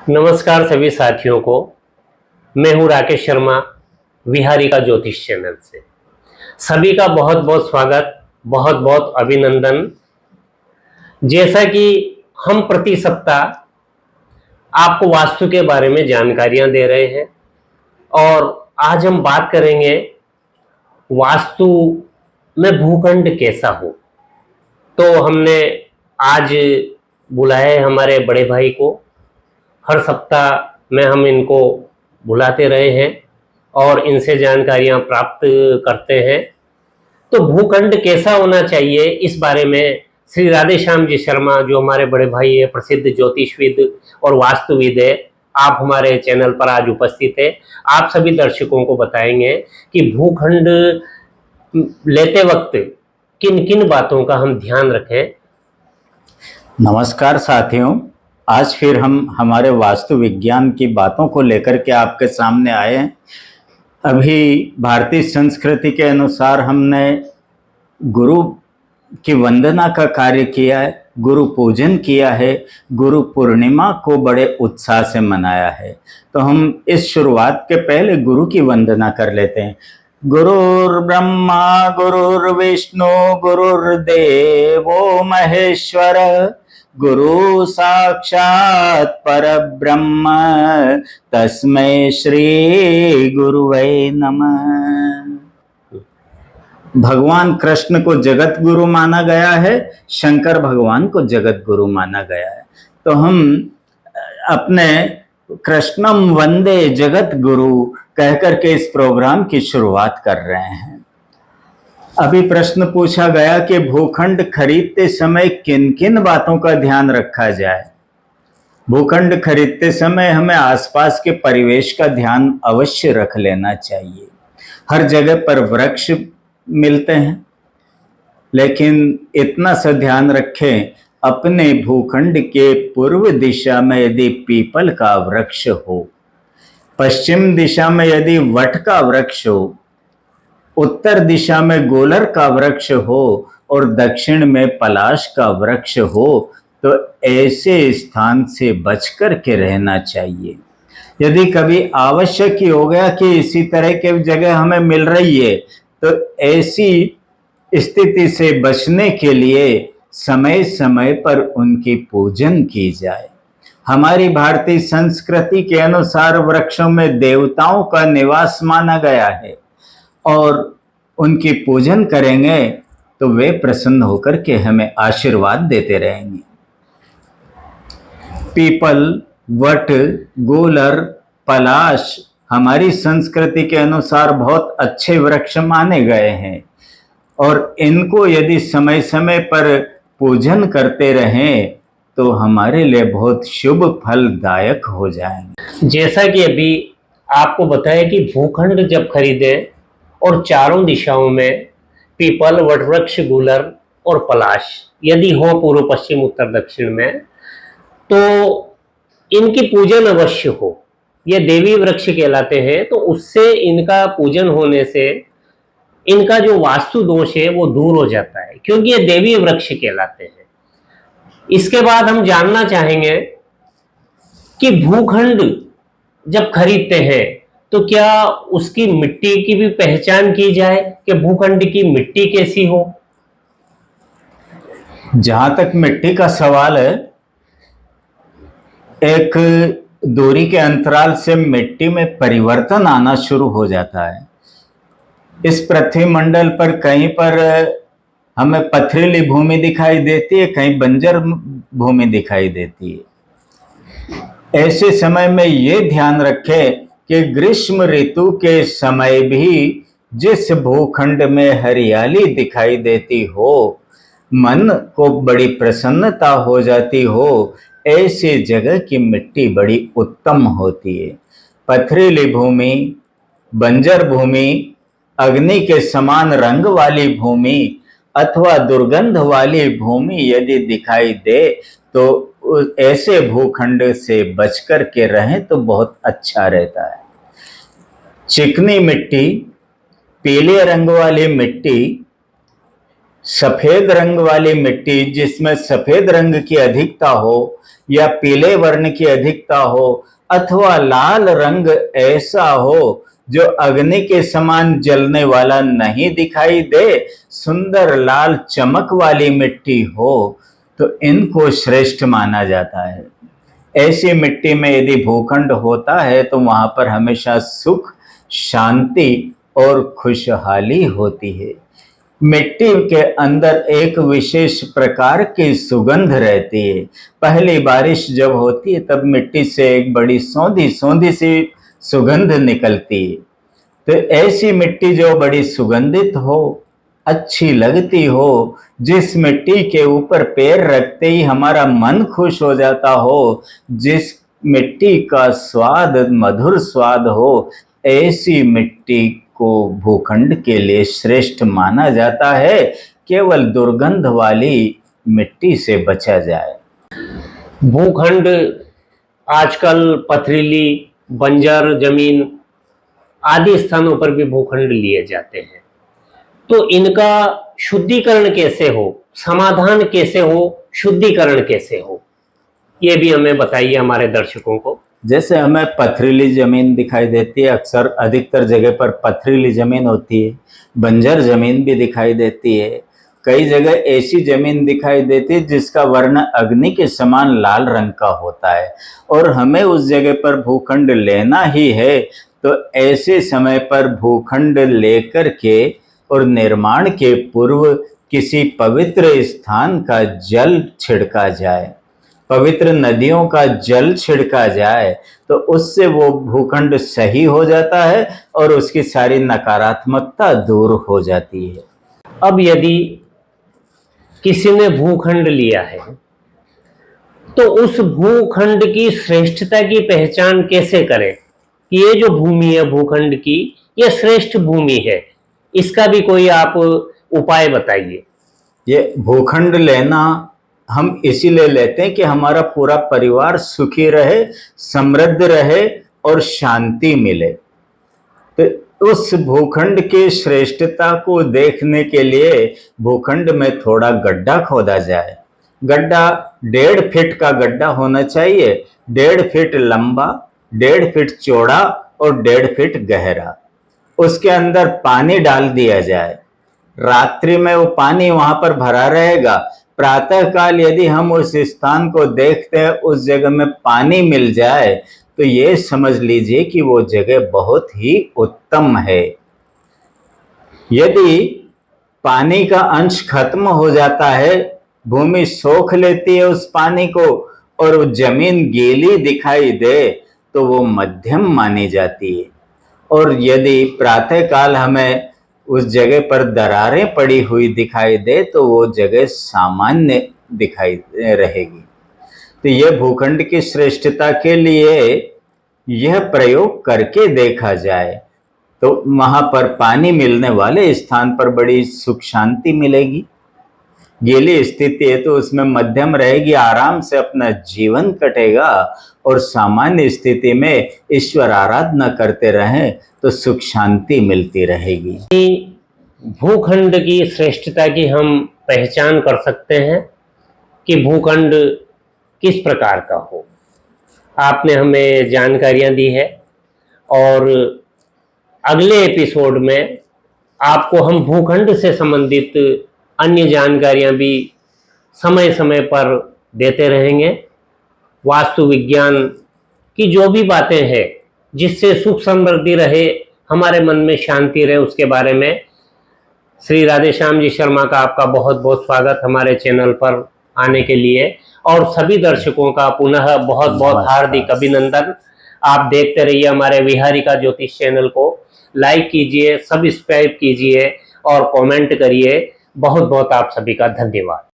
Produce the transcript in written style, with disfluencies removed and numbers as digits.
नमस्कार सभी साथियों को। मैं हूं राकेश शर्मा, विहारी का ज्योतिष चैनल से। सभी का बहुत बहुत स्वागत, बहुत बहुत अभिनंदन। जैसा कि हम प्रति सप्ताह आपको वास्तु के बारे में जानकारियां दे रहे हैं और आज हम बात करेंगे वास्तु में भूखंड कैसा हो। तो हमने आज बुलाया है हमारे बड़े भाई को। हर सप्ताह में हम इनको बुलाते रहे हैं और इनसे जानकारियां प्राप्त करते हैं। तो भूखंड कैसा होना चाहिए, इस बारे में श्री राधे श्याम जी शर्मा, जो हमारे बड़े भाई है, प्रसिद्ध ज्योतिषविद और वास्तुविद है, आप हमारे चैनल पर आज उपस्थित है। आप सभी दर्शकों को बताएंगे कि भूखंड लेते वक्त किन किन बातों का हम ध्यान रखें। नमस्कार साथियों, आज फिर हम हमारे वास्तु विज्ञान की बातों को लेकर के आपके सामने आए हैं। अभी भारतीय संस्कृति के अनुसार हमने गुरु की वंदना का कार्य किया है, गुरु पूजन किया है, गुरु पूर्णिमा को बड़े उत्साह से मनाया है। तो हम इस शुरुआत के पहले गुरु की वंदना कर लेते हैं। गुरुर्ब्रह्मा गुरुर्विष्णु गुरुर्देवो महेश्वर, गुरु साक्षात परब्रह्म, तस्मै श्री गुरुवे नमः। भगवान कृष्ण को जगत गुरु माना गया है, शंकर भगवान को जगत गुरु माना गया है। तो हम अपने कृष्णम वंदे जगत गुरु कहकर के इस प्रोग्राम की शुरुआत कर रहे हैं। अभी प्रश्न पूछा गया कि भूखंड खरीदते समय किन किन बातों का ध्यान रखा जाए। भूखंड खरीदते समय हमें आसपास के परिवेश का ध्यान अवश्य रख लेना चाहिए। हर जगह पर वृक्ष मिलते हैं, लेकिन इतना सा ध्यान रखें, अपने भूखंड के पूर्व दिशा में यदि पीपल का वृक्ष हो, पश्चिम दिशा में यदि वट का वृक्ष हो, उत्तर दिशा में गोलर का वृक्ष हो और दक्षिण में पलाश का वृक्ष हो, तो ऐसे स्थान से बचकर के रहना चाहिए। यदि कभी आवश्यक ही हो गया कि इसी तरह के जगह हमें मिल रही है, तो ऐसी स्थिति से बचने के लिए समय समय पर उनकी पूजन की जाए। हमारी भारतीय संस्कृति के अनुसार वृक्षों में देवताओं का निवास माना गया है और उनकी पूजन करेंगे तो वे प्रसन्न होकर के हमें आशीर्वाद देते रहेंगे। पीपल, वट, गोलर, पलाश हमारी संस्कृति के अनुसार बहुत अच्छे वृक्ष माने गए हैं और इनको यदि समय समय पर पूजन करते रहें तो हमारे लिए बहुत शुभ फलदायक हो जाएंगे। जैसा कि अभी आपको बताया कि भूखंड जब खरीदे और चारों दिशाओं में पीपल, वटवृक्ष, गूलर और पलाश यदि हो पूर्व पश्चिम उत्तर दक्षिण में, तो इनकी पूजन अवश्य हो। ये देवी वृक्ष कहलाते हैं, तो उससे इनका पूजन होने से इनका जो वास्तु दोष है वो दूर हो जाता है, क्योंकि ये देवी वृक्ष कहलाते हैं। इसके बाद हम जानना चाहेंगे कि भूखंड जब खरीदते हैं तो क्या उसकी मिट्टी की भी पहचान की जाए कि भूखंड की मिट्टी कैसी हो। जहां तक मिट्टी का सवाल है, एक दूरी के अंतराल से मिट्टी में परिवर्तन आना शुरू हो जाता है। इस पृथ्वी मंडल पर कहीं पर हमें पथरीली भूमि दिखाई देती है, कहीं बंजर भूमि दिखाई देती है। ऐसे समय में ये ध्यान रखें कि ग्रीष्म ऋतु के समय भी जिस भूखंड में हरियाली दिखाई देती हो, मन को बड़ी प्रसन्नता हो जाती हो, ऐसी जगह की मिट्टी बड़ी उत्तम होती है। पथरीली भूमि, बंजर भूमि, अग्नि के समान रंग वाली भूमि अथवा दुर्गंध वाली भूमि यदि दिखाई दे तो ऐसे भूखंड से बचकर के रहें तो बहुत अच्छा रहता है। चिकनी मिट्टी, पीले रंग वाली मिट्टी सफेद रंग वाली मिट्टी जिसमें सफेद रंग की अधिकता हो या पीले वर्ण की अधिकता हो अथवा लाल रंग ऐसा हो जो अग्नि के समान जलने वाला नहीं दिखाई दे, सुंदर लाल चमक वाली मिट्टी हो, तो इनको श्रेष्ठ माना जाता है। ऐसी मिट्टी में यदि भूखंड होता है तो वहां पर हमेशा सुख, शांति और खुशहाली होती है। मिट्टी के अंदर एक विशेष प्रकार की सुगंध रहती है। पहली बारिश जब होती है तब मिट्टी से एक बड़ी सौंधी सौंधी सी सुगंध निकलती है। तो ऐसी मिट्टी जो बड़ी सुगंधित हो, अच्छी लगती हो, जिस मिट्टी के ऊपर पैर रखते ही हमारा मन खुश हो जाता हो, जिस मिट्टी का स्वाद मधुर स्वाद हो, ऐसी मिट्टी को भूखंड के लिए श्रेष्ठ माना जाता है। केवल दुर्गंध वाली मिट्टी से बचा जाए। भूखंड आजकल पथरीली, बंजर जमीन आदि स्थानों पर भी भूखंड लिए जाते हैं। तो इनका शुद्धिकरण कैसे हो, समाधान कैसे हो, शुद्धिकरण कैसे हो, ये भी हमें बताइए हमारे दर्शकों को। जैसे हमें पथरीली जमीन दिखाई देती है, अक्सर अधिकतर जगह पर पथरीली जमीन होती है, बंजर जमीन भी दिखाई देती है, कई जगह ऐसी जमीन दिखाई देती है जिसका वर्ण अग्नि के समान लाल रंग का होता है और हमें उस जगह पर भूखंड लेना ही है। तो ऐसे समय पर भूखंड लेकर के और निर्माण के पूर्व किसी पवित्र स्थान का जल छिड़का जाए, पवित्र नदियों का जल छिड़का जाए, तो उससे वो भूखंड सही हो जाता है और उसकी सारी नकारात्मकता दूर हो जाती है। अब यदि किसी ने भूखंड लिया है तो उस भूखंड की श्रेष्ठता की पहचान कैसे करें कि ये जो भूमि है भूखंड की, ये श्रेष्ठ भूमि है, इसका भी कोई आप उपाय बताइए। ये भूखंड लेना हम इसीलिए लेते हैं कि हमारा पूरा परिवार सुखी रहे, समृद्ध रहे और शांति मिले। तो उस भूखंड की श्रेष्ठता को देखने के लिए भूखंड में थोड़ा गड्ढा खोदा जाए। गड्ढा 1.5 फीट का गड्ढा होना चाहिए, 1.5 फीट लंबा, 1.5 फीट चौड़ा और 1.5 फीट गहरा। उसके अंदर पानी डाल दिया जाए, रात्रि में वो पानी वहां पर भरा रहेगा। प्रातः काल यदि हम उस स्थान को देखते हैं, उस जगह में पानी मिल जाए, तो ये समझ लीजिए कि वो जगह बहुत ही उत्तम है। यदि पानी का अंश खत्म हो जाता है, भूमि सोख लेती है उस पानी को और वो जमीन गीली दिखाई दे, तो वो मध्यम मानी जाती है। और यदि प्रातः काल हमें उस जगह पर दरारें पड़ी हुई दिखाई दे, तो वो जगह सामान्य दिखाई रहेगी। तो ये भूखंड की श्रेष्ठता के लिए यह प्रयोग करके देखा जाए, तो वहां पर पानी मिलने वाले स्थान पर बड़ी सुख शांति मिलेगी। गीली स्थिति है तो उसमें मध्यम रहेगी, आराम से अपना जीवन कटेगा, और सामान्य स्थिति में ईश्वर आराधना करते रहें तो सुख शांति मिलती रहेगी। भूखंड की श्रेष्ठता की हम पहचान कर सकते हैं कि भूखंड किस प्रकार का हो। आपने हमें जानकारियां दी है और अगले एपिसोड में आपको हम भूखंड से संबंधित अन्य जानकारियां भी समय समय पर देते रहेंगे। वास्तु विज्ञान की जो भी बातें हैं जिससे सुख समृद्धि रहे, हमारे मन में शांति रहे, उसके बारे में श्री राधेश्याम जी शर्मा का आपका बहुत बहुत स्वागत हमारे चैनल पर आने के लिए, और सभी दर्शकों का पुनः बहुत बहुत हार्दिक अभिनंदन। आप देखते रहिए हमारे विहारिका ज्योतिष चैनल को, लाइक कीजिए, सब्सक्राइब कीजिए और कमेंट करिए। बहुत बहुत आप सभी का धन्यवाद।